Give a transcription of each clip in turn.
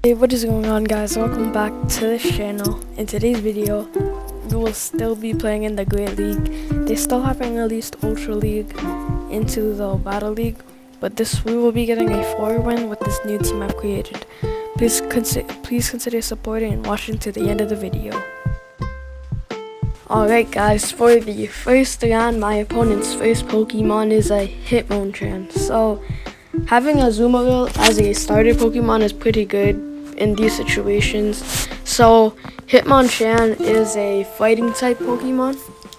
Hey, what is going on, guys? Welcome back to this channel. In today's video, we will still be playing in the Great League. They still haven't released Ultra League into the Battle League, but we will be getting a 4-win with this new team I've created. Please consider supporting and watching to the end of the video. Alright guys, for the first round, my opponent's first Pokemon is a Hitmonchan. So having Azumarill as a starter Pokemon is pretty good in these situations. So Hitmonchan is a fighting type Pokemon,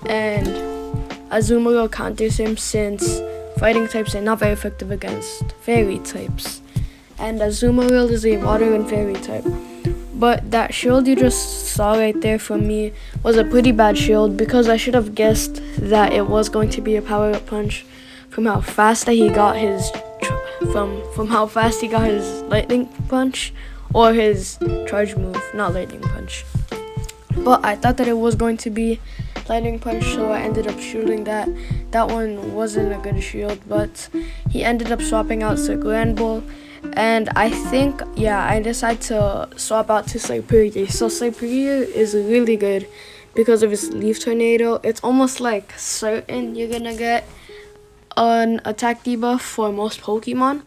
and Azumarill counters him since fighting types are not very effective against fairy types. And Azumarill is a water and fairy type. But that shield you just saw right there from me was a pretty bad shield, because I should have guessed that it was going to be a power-up punch from how fast that he got his from how fast he got his lightning punch, or his charge move, not lightning punch. But I thought that it was going to be lightning punch, so I ended up shielding that. That one wasn't a good shield, but he ended up swapping out to Grand Ball. And I think, I decided to swap out to Serperior. So Serperior is really good because of its Leaf Tornado. It's almost like certain you're gonna get an attack debuff for most Pokemon.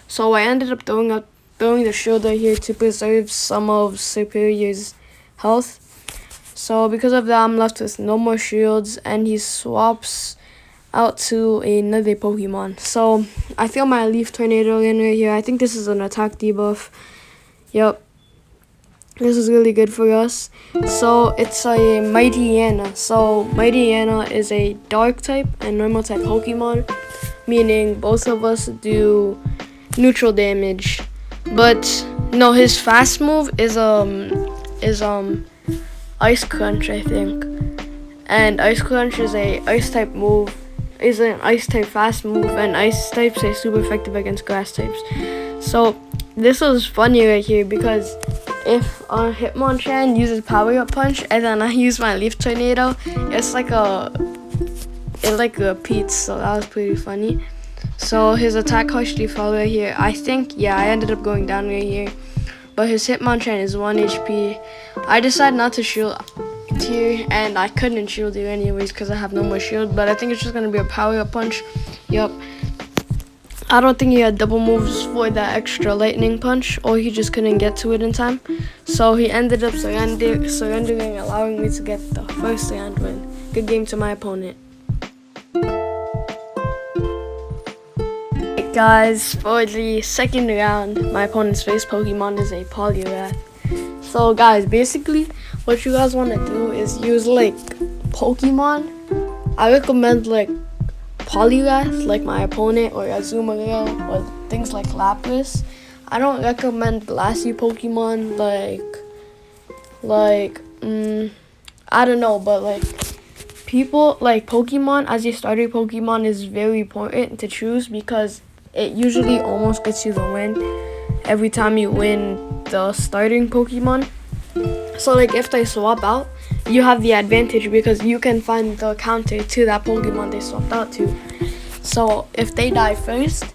So I ended up throwing the shield right here to preserve some of Serperior's health. So because of that, I'm left with no more shields, and he swaps out to another Pokemon. So I feel my Leaf Tornado in right here. I think this is an attack debuff. Yep, this is really good for us. So it's a Mighty Yana. So Mighty Yana is a dark type and normal type Pokemon, meaning both of us do neutral damage. But no, his fast move is Ice Crunch, I think. And Ice Crunch is a ice type move. Is an ice type fast move, and ice types are super effective against grass types. So this was funny right here, because if Hitmonchan uses power up punch and then I use my Leaf Tornado, it repeats. So that was pretty funny. So his attack harshly fell right here. I think I ended up going down right here, but his Hitmonchan is 1 HP. I decided not to shield here, and I couldn't shield it anyways because I have no more shield, but I think it's just gonna be a power up punch. Yep, I don't think he had double moves for that extra lightning punch, or he just couldn't get to it in time. So he ended up surrendering, allowing me to get the first round win. Good game to my opponent. Hey guys, for the second round, my opponent's first Pokemon is a Poliwrath. So guys, basically what you guys want to do is use Pokemon. I recommend Poliwrath, like my opponent, or Azumarill, or things like Lapras. I don't recommend glassy Pokemon I don't know, but people Pokemon as your starter Pokemon is very important to choose, because it usually almost gets you the win every time you win the starting Pokemon. So if they swap out, you have the advantage because you can find the counter to that Pokemon they swapped out to. So if they die first,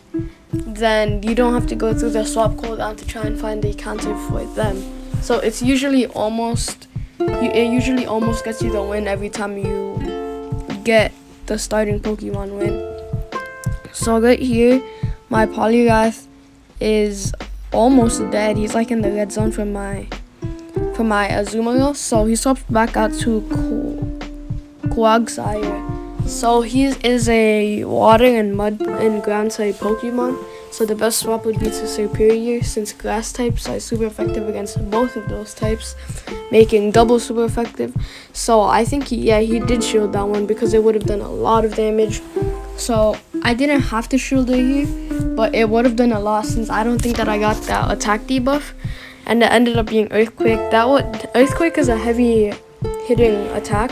then you don't have to go through the swap cooldown to try and find the counter for them. So it usually almost gets you the win every time you get the starting Pokemon win. So right here, my Poliwrath is almost dead. He's in the red zone for my Azumarill. So he swaps back out to Quagsire. So he is a water and mud and ground type Pokemon. So the best swap would be to Serperior, since grass types are super effective against both of those types, making double super effective. So I think he did shield that one, because it would have done a lot of damage. So I didn't have to shield it here, but it would have done a lot, since I don't think that I got that attack debuff, and it ended up being Earthquake. Earthquake is a heavy hitting attack,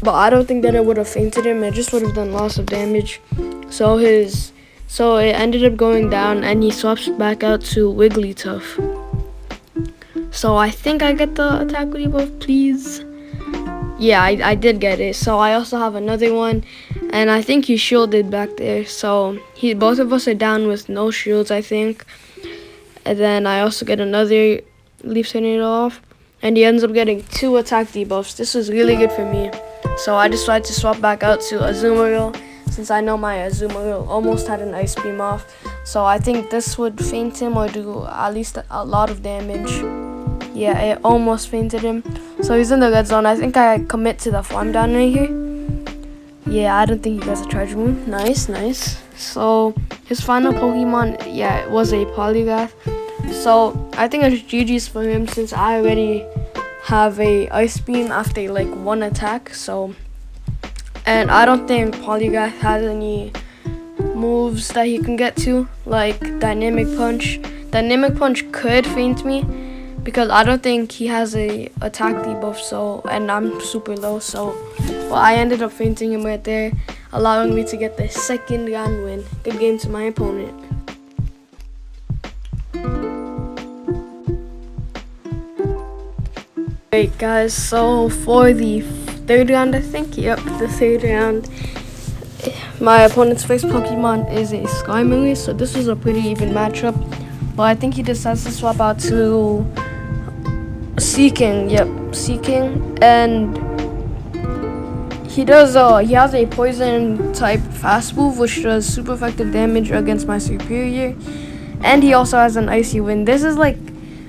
but I don't think that it would have fainted him. It just would have done lots of damage. So it ended up going down, and he swaps back out to Wigglytuff. So I think I get the attack debuff, please. Yeah, I did get it. So I also have another one, and I think he shielded back there. So both of us are down with no shields, I think. and then I also get another Leaf Tornado off, and he ends up getting 2 attack debuffs. This was really good for me, so I decided to swap back out to Azumarill since I know my Azumarill almost had an Ice Beam off. So I think this would feint him or do at least a lot of damage. Yeah, it almost fainted him. So he's in the red zone. I think I commit to the farm down right here. Yeah, I don't think he gets a charge move. Nice, nice. So his final Pokemon, yeah, it was a Polygraph. So I think it's GG's for him since I already have a Ice Beam after like 1 attack. So, and I don't think Polygraph has any moves that he can get to, like Dynamic Punch. Dynamic Punch could feint me because I don't think he has a attack debuff, so, and I'm super low, so well, I ended up feinting him right there, allowing me to get the second round win. Good game to my opponent. Alright guys, so for the third round, I think, yep, the third round, my opponent's first Pokemon is a Skarmory, so this was a pretty even matchup, but I think he decides to swap out to Seeking, yep, Seeking, and he has a poison type fast move which does super effective damage against my Serperior, and he also has an Icy Wind. This is like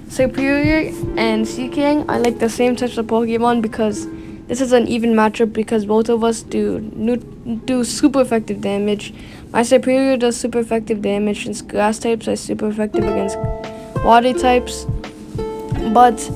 Serperior and Seeking are like the same types of Pokemon because this is an even matchup because both of us do super effective damage. My Serperior does super effective damage since grass types are super effective against water types, but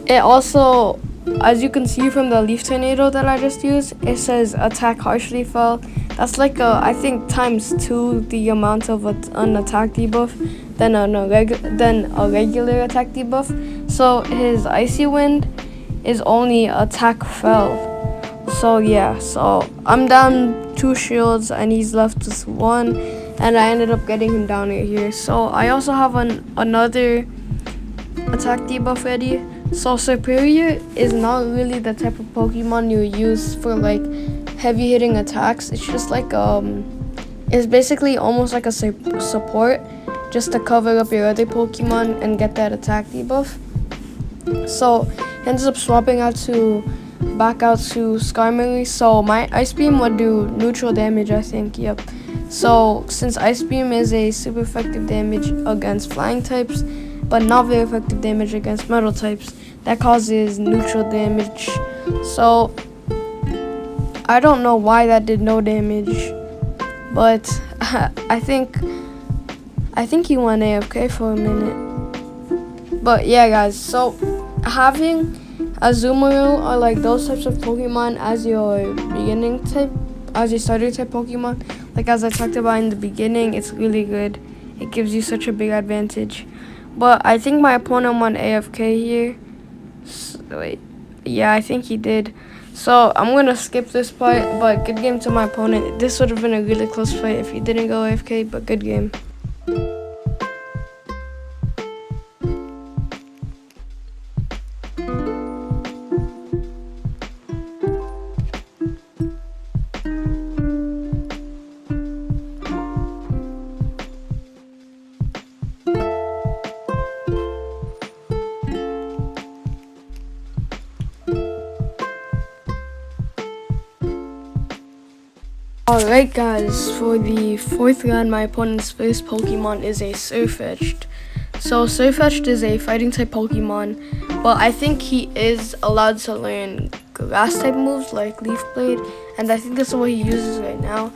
it also, as you can see from the Leaf Tornado that I just used, it says attack harshly fell. That's like I think ×2 the amount of an attack debuff than a regular attack debuff. So his Icy Wind is only attack fell. So yeah, so I'm down 2 shields and he's left with 1, and I ended up getting him down right here. So I also have another attack debuff ready. So Serperior is not really the type of Pokemon you use for like heavy hitting attacks. It's just like it's basically almost like a support, just to cover up your other Pokemon and get that attack debuff. So he ends up swapping back out to Skarmory. So my Ice Beam would do neutral damage, I think. Yep. So since Ice Beam is a super effective damage against flying types, but not very effective damage against metal types, that causes neutral damage. So I don't know why that did no damage, but I think he went AFK for a minute. But yeah guys, so having Azumarill or like those types of Pokemon as your beginning type, as your starter type Pokemon, like as I talked about in the beginning, it's really good. It gives you such a big advantage. But I think my opponent won AFK here. So, wait, yeah, I think he did. So I'm gonna skip this part, but good game to my opponent. This would have been a really close fight if he didn't go AFK, but good game. Alright guys, for the fourth round, my opponent's first Pokemon is a Surfetch'd. So Surfetch'd is a fighting type Pokemon, but I think he is allowed to learn grass type moves like Leaf Blade, and I think that's what he uses right now.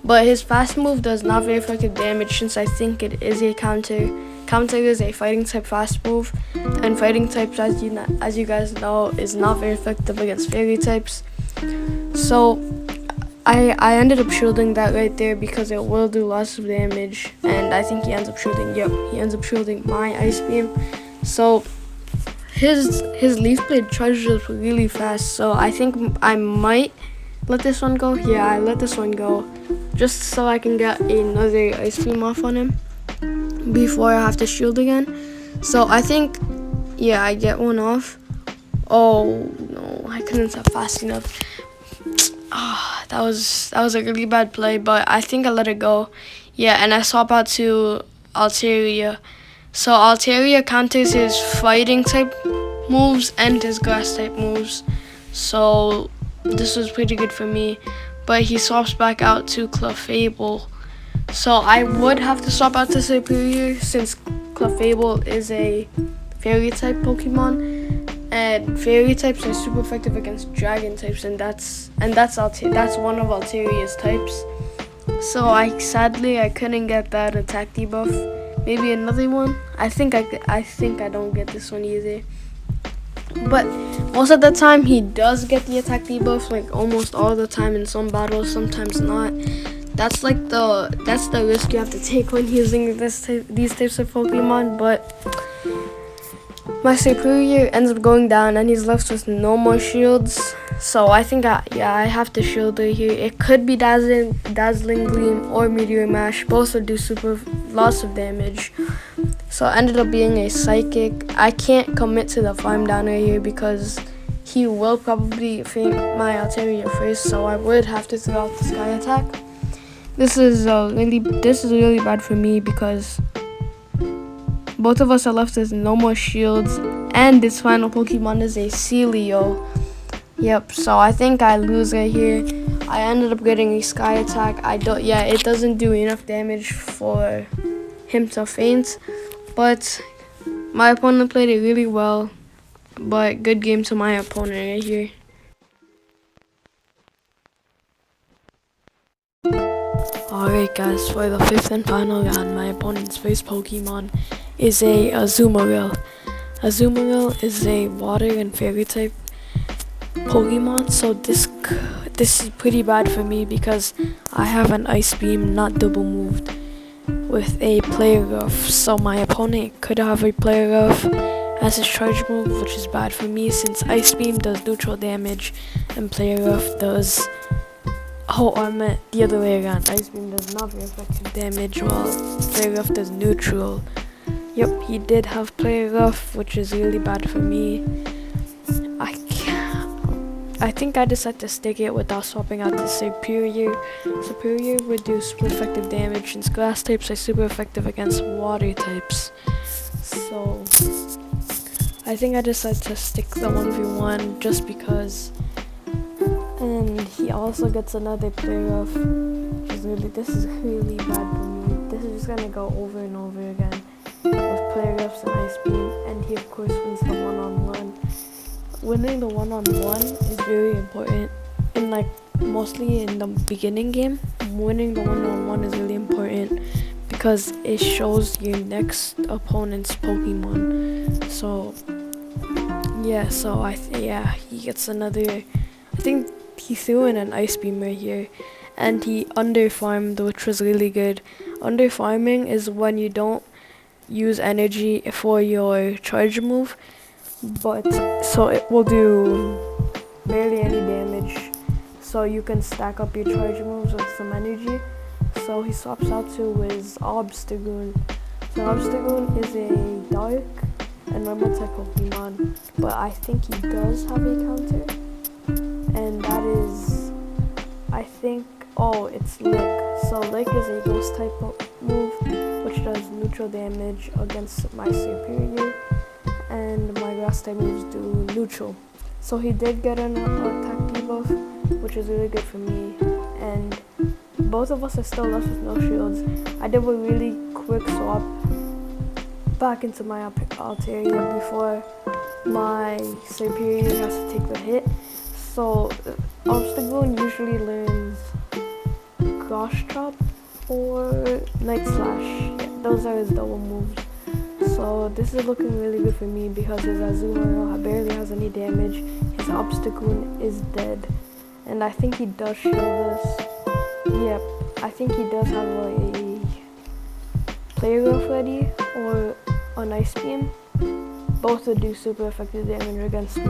But his fast move does not very effective damage since I think it is a counter. Counter is a fighting type fast move, and fighting types, as you guys know, is not very effective against fairy types. So I ended up shielding that right there because it will do lots of damage, and I think he ends up shielding my Ice Beam. So his Leaf Blade charges really fast, so I think I might let this one go. Yeah, I let this one go just so I can get another Ice Beam off on him before I have to shield again. So I think, yeah, I get one off. Oh no, I couldn't stop fast enough. That was a really bad play, but I think I let it go. Yeah, and I swap out to Altaria. So Altaria counters his fighting type moves and his grass type moves. So this was pretty good for me. But he swaps back out to Clefable. So I would have to swap out to Serperior since Clefable is a fairy type Pokemon. And fairy types are super effective against dragon types, and that's one of Altaria's types. So I couldn't get that attack debuff. Maybe another one. I think I don't get this one either. But most of the time he does get the attack debuff, like almost all the time in some battles, sometimes not. That's the risk you have to take when using these types of Pokemon. But my Serperior ends up going down and he's left with no more shields. So I think I have to shield her here. It could be Dazzling Gleam or Meteor Mash. Both would do lots of damage. So it ended up being a Psychic. I can't commit to the farm downer here because he will probably faint my Altaria first. So I would have to throw out the Sky Attack. This is really bad for me because both of us are left with no more shields, and this final Pokemon is a Celio. Yep, so I think I lose right here. I ended up getting a Sky Attack. It doesn't do enough damage for him to faint, but my opponent played it really well. But good game to my opponent right here. Alright guys, for the fifth and final round, my opponent's first Pokemon is a Azumarill. Azumarill is a water and fairy type Pokemon, so this is pretty bad for me because I have an Ice Beam not double moved with a Player Rough. So my opponent could have a Player Rough as his charge move, which is bad for me since Ice Beam does neutral damage and Player Rough does... Oh, I meant the other way around. Ice Beam does not very effective damage while Player Rough does neutral. Yep, he did have Player Rough, which is really bad for me. I think I decided to stick it without swapping out the Serperior. Serperior would do super effective damage since grass types are super effective against water types. So I think I decided to stick the 1v1 just because. And he also gets another Player Rough. This is really bad for me. This is just gonna go over and over again with Player Roughs and Ice Beam, and he of course wins the one-on-one. Winning the one-on-one is very important, and mostly in the beginning game, winning the one-on-one is really important because it shows your next opponent's Pokemon. So yeah, he gets another. I think he threw in an Ice Beam right here, and he underfarmed, which was really good. Underfarming is when you don't use energy for your charge move, so it will do barely any damage. So you can stack up your charge moves with some energy. So he swaps out to his Obstagoon. So Obstagoon is a dark and normal type Pokemon, but I think he does have a counter. And that is, I think, it's Lick. So Lick is a ghost type move, which does neutral damage against my Serperior, and my grass type moves do neutral. So he did get an attack debuff, which is really good for me, and both of us are still left with no shields. I did a really quick swap back into my Altaria before my Serperior has to take the hit. So Obstagoon usually learns Grosh Chop or Night Slash. Yeah, those are his double moves. So this is looking really good for me because his Azumarill barely has any damage. His Obstagoon is dead, and I think he does shield this. Yep, I think he does have a Player Rough ready or an Ice Beam. Both would do super effective damage against my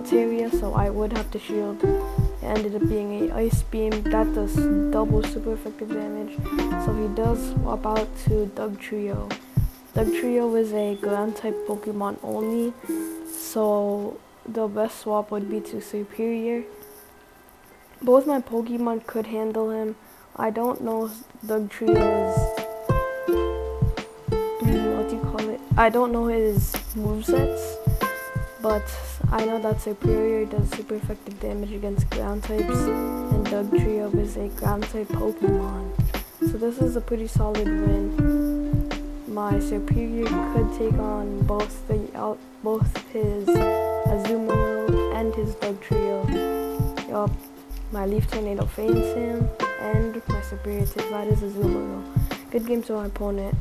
Altaria, so I would have to shield. It ended up being a Ice Beam that does double super effective damage. So he does swap out to Dugtrio. Dugtrio is a ground type Pokemon only, so the best swap would be to Serperior. Both my Pokemon could handle him. I don't know if Dugtrio's I don't know his movesets, but I know that Serperior does super effective damage against ground types, and Dugtrio is a ground type Pokemon. So this is a pretty solid win. My Serperior could take on both his Azumarill and his Dugtrio. Yup, my Leaf Tornado faints him, and my Serperior takes out his Azumarill. Good game to my opponent.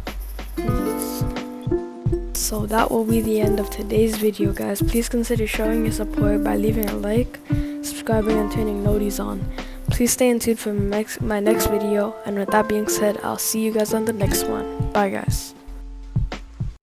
Peace. So that will be the end of today's video, guys. Please consider showing your support by leaving a like, subscribing, and turning noties on. Please stay tuned for my next video, and with that being said, I'll see you guys on the next one. Bye, guys.